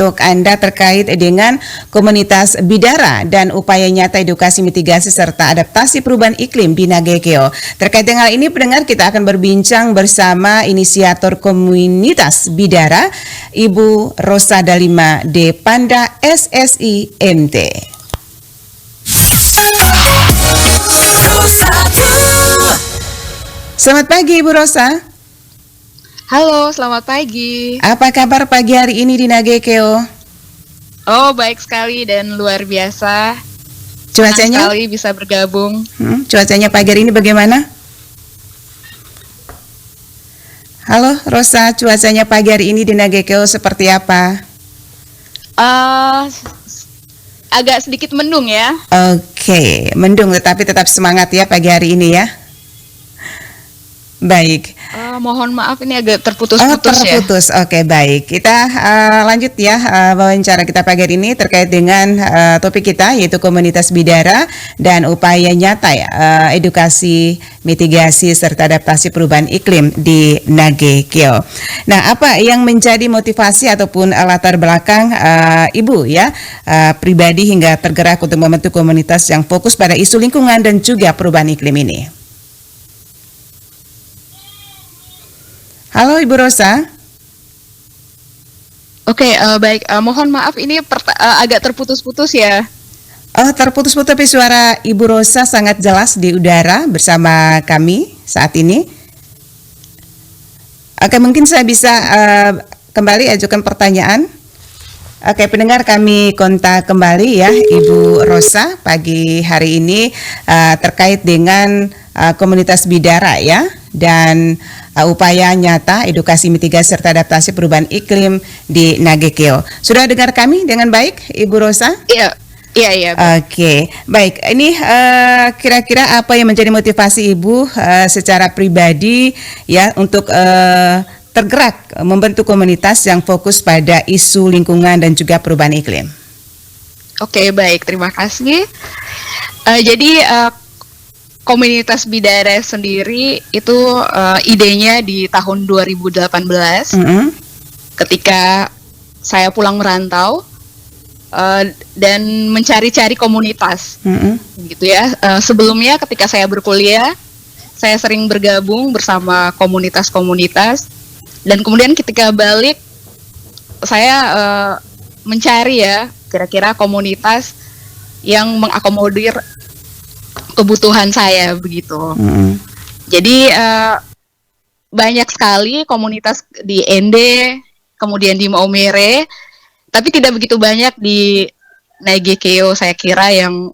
untuk Anda terkait dengan komunitas Bidara dan upaya nyata edukasi mitigasi serta adaptasi perubahan iklim di Nagekeo. Terkait dengan hal ini, pendengar, kita akan berbincang bersama inisiator komunitas Bidara, Ibu Rosa Dalima D. Panda, SSI MT. Selamat pagi, Ibu Rosa. Halo, selamat pagi. Apa kabar pagi hari ini di Nagekeo? Oh, baik sekali dan luar biasa. Cuacanya? Senang sekali bisa bergabung. Cuacanya pagi hari ini bagaimana? Halo, Rosa, cuacanya pagi hari ini di Nagekeo seperti apa? Agak sedikit mendung ya. Oke, mendung tetapi tetap semangat ya pagi hari ini ya. Baik. Mohon maaf ini agak terputus-putus ya. Terputus. Oke, baik. Kita lanjut ya wawancara kita pagi hari ini terkait dengan topik kita yaitu komunitas Bidara dan upaya nyata ya edukasi, mitigasi serta adaptasi perubahan iklim di Nagekeo. Nah, apa yang menjadi motivasi ataupun latar belakang Ibu ya pribadi hingga tergerak untuk membentuk komunitas yang fokus pada isu lingkungan dan juga perubahan iklim ini? Halo Ibu Rosa. Oke, baik. Mohon maaf ini agak terputus-putus ya. Terputus-putus tapi suara Ibu Rosa sangat jelas di udara bersama kami saat ini. Oke, mungkin saya bisa kembali ajukan pertanyaan. Oke, pendengar, kami kontak kembali ya Ibu Rosa pagi hari ini terkait dengan komunitas Bidara ya dan upaya nyata edukasi mitigasi serta adaptasi perubahan iklim di Nagekeo. Sudah dengar kami dengan baik, Ibu Rosa? Iya. Oke, baik. Ini kira-kira apa yang menjadi motivasi Ibu secara pribadi ya untuk tergerak membentuk komunitas yang fokus pada isu lingkungan dan juga perubahan iklim? Oke, baik. Terima kasih. Jadi komunitas Bidara sendiri itu idenya di tahun 2018 ketika saya pulang merantau dan mencari-cari komunitas gitu ya. Sebelumnya ketika saya berkuliah saya sering bergabung bersama komunitas-komunitas dan kemudian ketika balik saya mencari ya kira-kira komunitas yang mengakomodir kebutuhan saya begitu. Jadi banyak sekali komunitas di Ende, kemudian di Maumere, tapi tidak begitu banyak di Nagekeo saya kira yang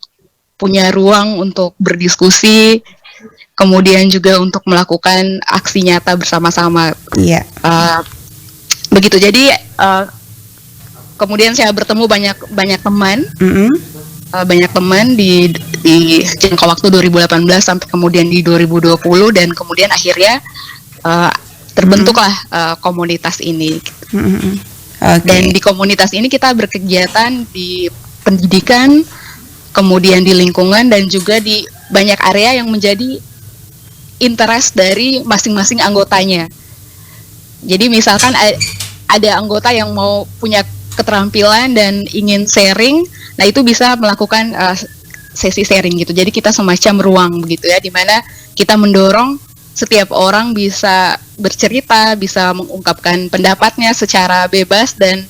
punya ruang untuk berdiskusi, kemudian juga untuk melakukan aksi nyata bersama-sama. Iya. Begitu. Jadi kemudian saya bertemu banyak teman. Banyak teman di jangka waktu 2018 sampai kemudian di 2020 dan kemudian akhirnya terbentuklah komunitas ini. Okay. Dan di komunitas ini kita berkegiatan di pendidikan, kemudian di lingkungan dan juga di banyak area yang menjadi interest dari masing-masing anggotanya. Jadi misalkan ada anggota yang mau punya keterampilan dan ingin sharing, nah itu bisa melakukan sesi sharing gitu. Jadi kita semacam ruang begitu ya, di mana kita mendorong setiap orang bisa bercerita, bisa mengungkapkan pendapatnya secara bebas dan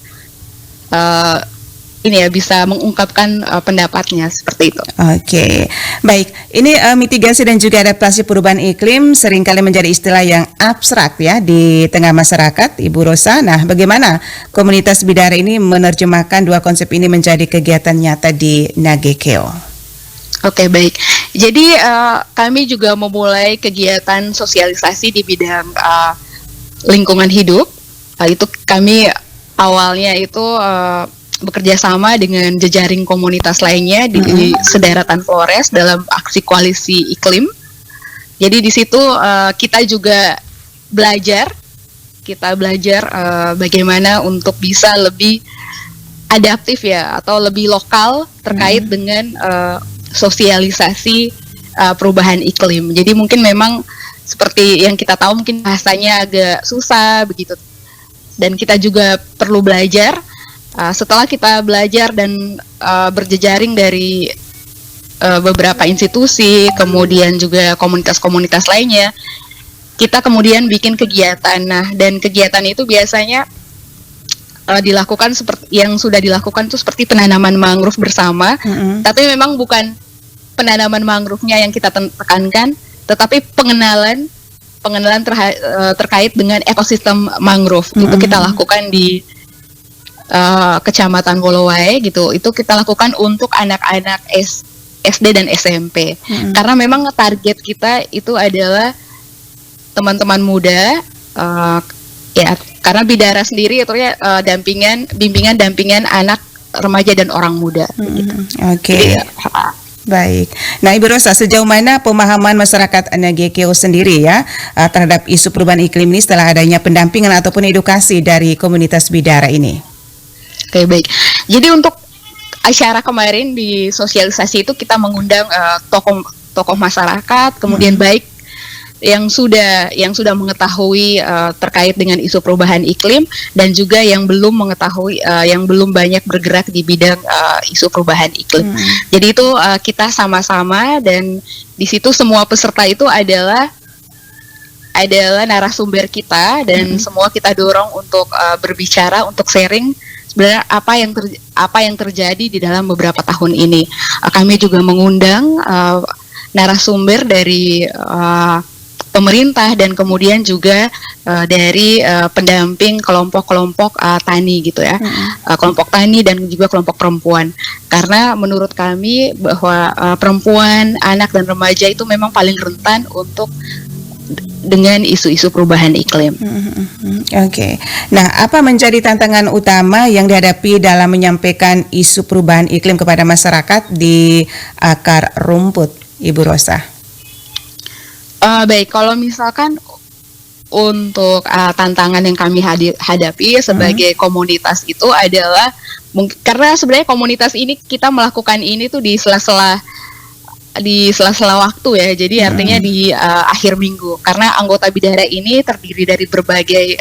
bisa mengungkapkan pendapatnya seperti itu. Oke, baik. Ini mitigasi dan juga adaptasi perubahan iklim seringkali menjadi istilah yang abstrak ya di tengah masyarakat, Ibu Rosa. Nah, bagaimana komunitas Bidara ini menerjemahkan dua konsep ini menjadi kegiatan nyata di Nagekeo? Oke, baik. Jadi kami juga memulai kegiatan sosialisasi di bidang lingkungan hidup. Itu kami awalnya itu bekerja sama dengan jejaring komunitas lainnya di Sederatan Flores dalam aksi koalisi iklim. Jadi di situ kita juga belajar bagaimana untuk bisa lebih adaptif ya atau lebih lokal terkait dengan sosialisasi perubahan iklim. Jadi mungkin memang seperti yang kita tahu mungkin bahasanya agak susah begitu. Dan kita juga perlu belajar setelah kita belajar dan berjejaring dari beberapa institusi, kemudian juga komunitas-komunitas lainnya, kita kemudian bikin kegiatan. Nah, dan kegiatan itu biasanya dilakukan seperti yang sudah dilakukan itu seperti penanaman mangrove bersama, tapi memang bukan penanaman mangrove-nya yang kita tekankan, tetapi pengenalan terkait dengan ekosistem mangrove. Itu kita lakukan di Kecamatan Wolowai gitu. Itu kita lakukan untuk anak-anak SD dan SMP. Karena memang target kita itu adalah teman-teman muda, ya, karena Bidara sendiri itu ya bimbingan dampingan anak, remaja dan orang muda. Gitu. Oke. Baik. Nah, Ibu Rosa, sejauh mana pemahaman masyarakat NGKO sendiri ya terhadap isu perubahan iklim ini setelah adanya pendampingan ataupun edukasi dari komunitas Bidara ini? Oke, baik. Jadi untuk acara kemarin di sosialisasi itu kita mengundang tokoh masyarakat, kemudian baik yang sudah mengetahui terkait dengan isu perubahan iklim dan juga yang belum mengetahui, yang belum banyak bergerak di bidang isu perubahan iklim. Jadi itu kita sama-sama, dan di situ semua peserta itu adalah narasumber kita, dan semua kita dorong untuk berbicara, untuk sharing sebenarnya apa yang terjadi di dalam beberapa tahun ini. Kami juga mengundang narasumber dari pemerintah dan kemudian juga dari pendamping kelompok-kelompok tani gitu ya, kelompok tani dan juga kelompok perempuan. Karena menurut kami bahwa perempuan, anak dan remaja itu memang paling rentan dengan isu-isu perubahan iklim. Oke. Nah, apa menjadi tantangan utama yang dihadapi dalam menyampaikan isu perubahan iklim kepada masyarakat di akar rumput, Ibu Rosa? Baik, kalau misalkan untuk tantangan yang kami hadapi sebagai komunitas itu adalah karena sebenarnya komunitas ini kita melakukan ini tuh di sela-sela waktu ya, jadi artinya di akhir minggu, karena anggota Bidara ini terdiri dari berbagai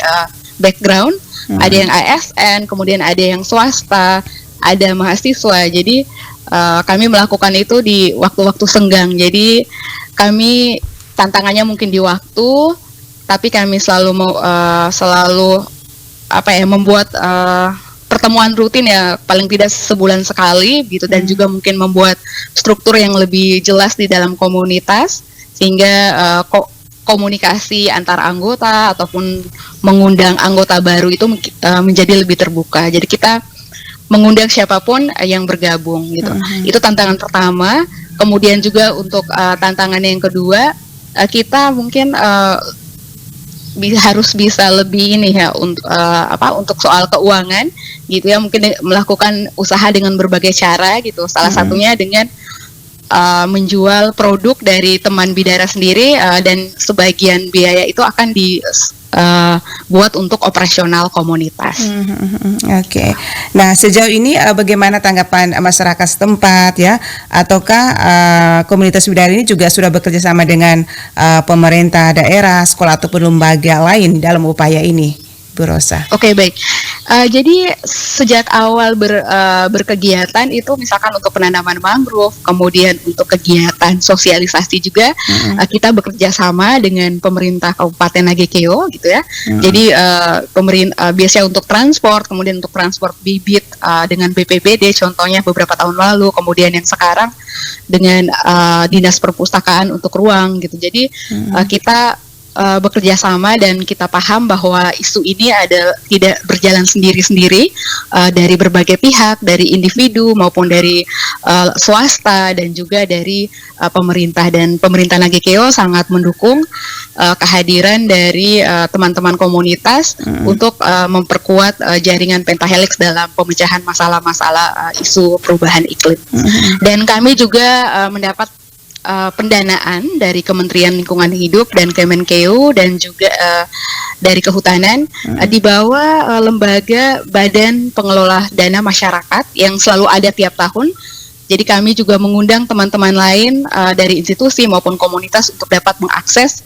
background, ada yang ASN, kemudian ada yang swasta, ada mahasiswa, jadi kami melakukan itu di waktu-waktu senggang. Jadi kami tantangannya mungkin di waktu, tapi kami selalu membuat pertemuan rutin ya, paling tidak sebulan sekali gitu, dan juga mungkin membuat struktur yang lebih jelas di dalam komunitas sehingga komunikasi antar anggota ataupun mengundang anggota baru itu menjadi lebih terbuka. Jadi kita mengundang siapapun yang bergabung gitu. Itu tantangan pertama. Kemudian juga untuk tantangan yang kedua, kita mungkin harus bisa lebih ini ya untuk soal keuangan gitu ya, mungkin melakukan usaha dengan berbagai cara gitu. Salah satunya dengan menjual produk dari teman Bidara sendiri, dan sebagian biaya itu akan dibuat untuk operasional komunitas. Oke. Nah, sejauh ini bagaimana tanggapan masyarakat setempat ya? Ataukah komunitas Bidara ini juga sudah bekerja sama dengan pemerintah daerah, sekolah ataupun lembaga lain dalam upaya ini, Bu Rosa? Oke, baik. Jadi sejak awal berkegiatan itu misalkan untuk penanaman mangrove, kemudian untuk kegiatan sosialisasi juga kita bekerja sama dengan pemerintah Kabupaten Nagekeo gitu ya. Jadi pemerintah biasanya untuk transport, kemudian untuk transport bibit dengan BPBD contohnya beberapa tahun lalu, kemudian yang sekarang dengan Dinas Perpustakaan untuk ruang gitu. Jadi kita bekerja sama, dan kita paham bahwa isu ini tidak berjalan sendiri-sendiri, dari berbagai pihak, dari individu maupun dari swasta dan juga dari pemerintah. Dan pemerintah Nagekeo sangat mendukung kehadiran dari teman-teman komunitas untuk memperkuat jaringan Pentahelix dalam pemecahan masalah-masalah isu perubahan iklim. Dan kami juga mendapat pendanaan dari Kementerian Lingkungan Hidup dan Kemenkeu dan juga dari Kehutanan di bawah lembaga Badan Pengelola Dana Masyarakat yang selalu ada tiap tahun, Jadi kami juga mengundang teman-teman lain dari institusi maupun komunitas untuk dapat mengakses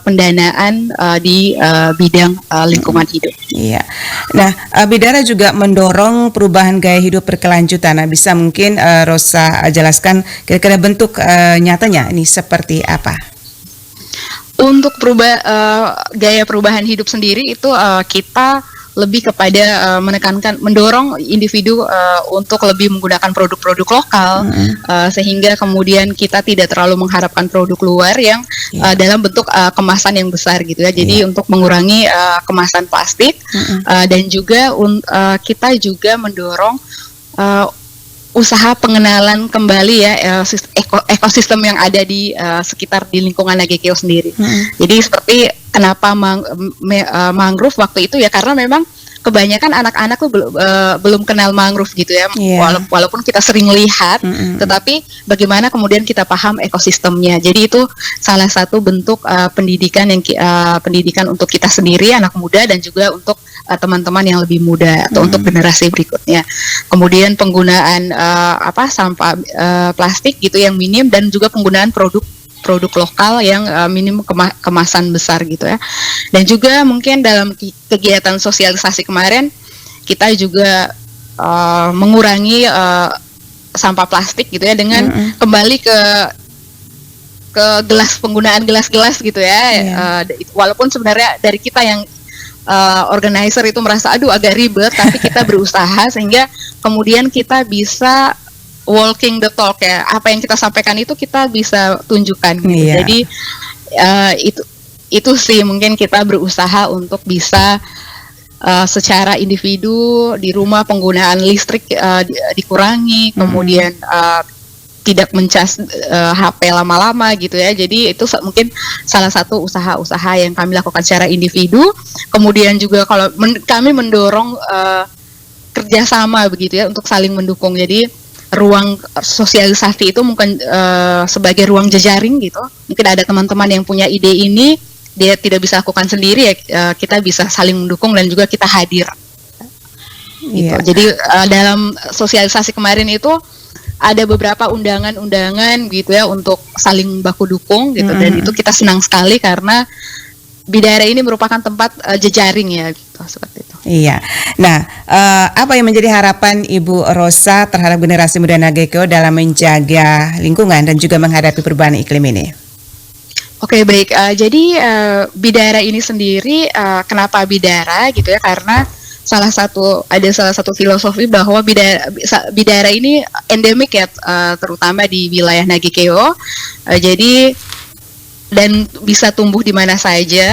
pendanaan di bidang lingkungan hidup. Iya. Nah, Bidara juga mendorong perubahan gaya hidup berkelanjutan. Nah, bisa mungkin Rosa jelaskan kira-kira bentuk nyatanya ini seperti apa? Untuk gaya perubahan hidup sendiri itu kita lebih kepada mendorong individu untuk lebih menggunakan produk-produk lokal, sehingga kemudian kita tidak terlalu mengharapkan produk luar yang dalam bentuk kemasan yang besar gitu ya. Jadi untuk mengurangi kemasan plastik, dan juga kita juga mendorong usaha pengenalan kembali ya ekosistem yang ada di sekitar di lingkungan Nagekeo sendiri. Jadi seperti kenapa mangrove waktu itu ya, karena memang kebanyakan anak-anak tuh belum kenal mangrove gitu ya. Walaupun kita sering lihat, tetapi bagaimana kemudian kita paham ekosistemnya. Jadi itu salah satu bentuk pendidikan untuk kita sendiri anak muda dan juga untuk teman-teman yang lebih muda atau untuk generasi berikutnya. Kemudian penggunaan sampah plastik gitu yang minim, dan juga penggunaan produk lokal yang minim kemasan besar gitu ya. Dan juga mungkin dalam kegiatan sosialisasi kemarin kita juga mengurangi sampah plastik gitu ya, dengan kembali ke penggunaan gelas-gelas gitu ya. Walaupun sebenarnya dari kita yang organizer itu merasa aduh agak ribet, tapi kita berusaha sehingga kemudian kita bisa walking the talk ya, apa yang kita sampaikan itu kita bisa tunjukkan gitu. Jadi itu sih mungkin kita berusaha untuk bisa secara individu di rumah penggunaan listrik dikurangi, kemudian tidak mencas HP lama-lama gitu ya. Jadi itu mungkin salah satu usaha-usaha yang kami lakukan secara individu. Kemudian juga kalau kami mendorong kerjasama begitu ya, untuk saling mendukung. Jadi ruang sosialisasi itu mungkin sebagai ruang jejaring gitu. Mungkin ada teman-teman yang punya ide ini, dia tidak bisa lakukan sendiri ya, kita bisa saling mendukung dan juga kita hadir. Gitu. Jadi dalam sosialisasi kemarin itu ada beberapa undangan-undangan gitu ya untuk saling baku dukung gitu, dan itu kita senang sekali karena Bidara ini merupakan tempat jejaring ya gitu, seperti itu. Iya. Nah, apa yang menjadi harapan Ibu Rosa terhadap generasi muda Nagekeo dalam menjaga lingkungan dan juga menghadapi perubahan iklim ini? Oke, baik. Jadi Bidara ini sendiri, kenapa Bidara gitu ya? Karena salah satu filosofi bahwa Bidara ini endemik ya, terutama di wilayah Nagekeo. Jadi dan bisa tumbuh di mana saja,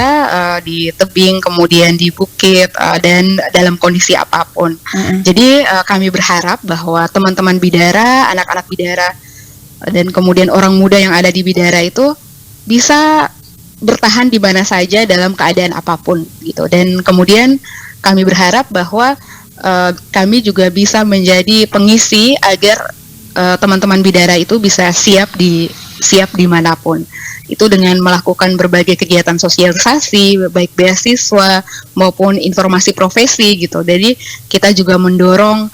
di tebing, kemudian di bukit, dan dalam kondisi apapun. Jadi kami berharap bahwa teman-teman Bidara, anak-anak Bidara, dan kemudian orang muda yang ada di Bidara itu bisa bertahan di mana saja dalam keadaan apapun gitu. Dan kemudian kami berharap bahwa kami juga bisa menjadi pengisi agar teman-teman Bidara itu bisa siap dimanapun. Itu dengan melakukan berbagai kegiatan sosialisasi, baik beasiswa maupun informasi profesi gitu. Jadi kita juga mendorong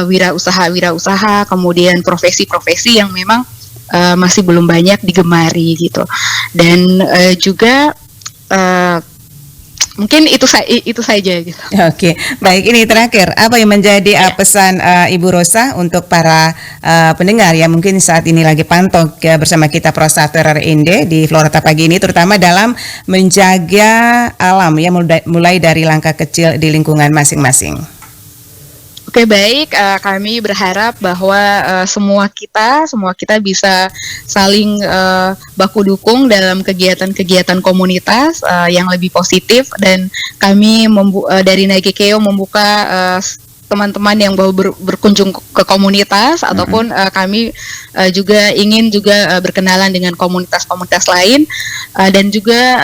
wirausaha, kemudian profesi-profesi yang memang masih belum banyak digemari gitu. Dan juga mungkin itu saja gitu. Oke, baik, ini terakhir, apa yang menjadi pesan Ibu Rosa untuk para pendengar yang mungkin saat ini lagi pantau bersama kita Pro 1 RRI di Florata pagi ini, terutama dalam menjaga alam ya, mulai dari langkah kecil di lingkungan masing-masing. Oke, baik, kami berharap bahwa semua kita bisa saling baku dukung dalam kegiatan-kegiatan komunitas yang lebih positif, dan kami dari Nagekeo membuka teman-teman yang mau berkunjung ke komunitas, ataupun kami juga ingin berkenalan dengan komunitas-komunitas lain, dan juga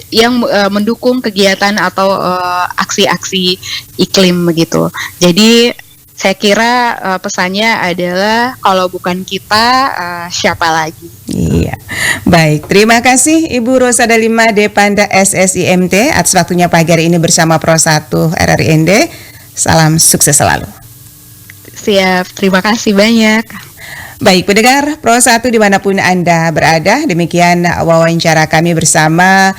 yang mendukung kegiatan atau aksi-aksi iklim begitu. Jadi saya kira pesannya adalah kalau bukan kita, siapa lagi? Iya, baik. Terima kasih Ibu Rosa Dalima Depanda SSIMT atas waktunya pagi hari ini bersama Pro 1 RRI ND. Salam sukses selalu. Siap, terima kasih banyak. Baik, pendengar Pro 1 dimanapun Anda berada, demikian wawancara kami bersama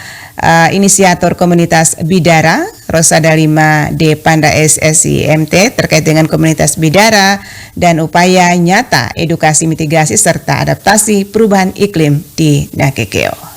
inisiator komunitas Bidara, Rosada 5D Panda SSIMT terkait dengan komunitas Bidara dan upaya nyata edukasi mitigasi serta adaptasi perubahan iklim di Nakekeo.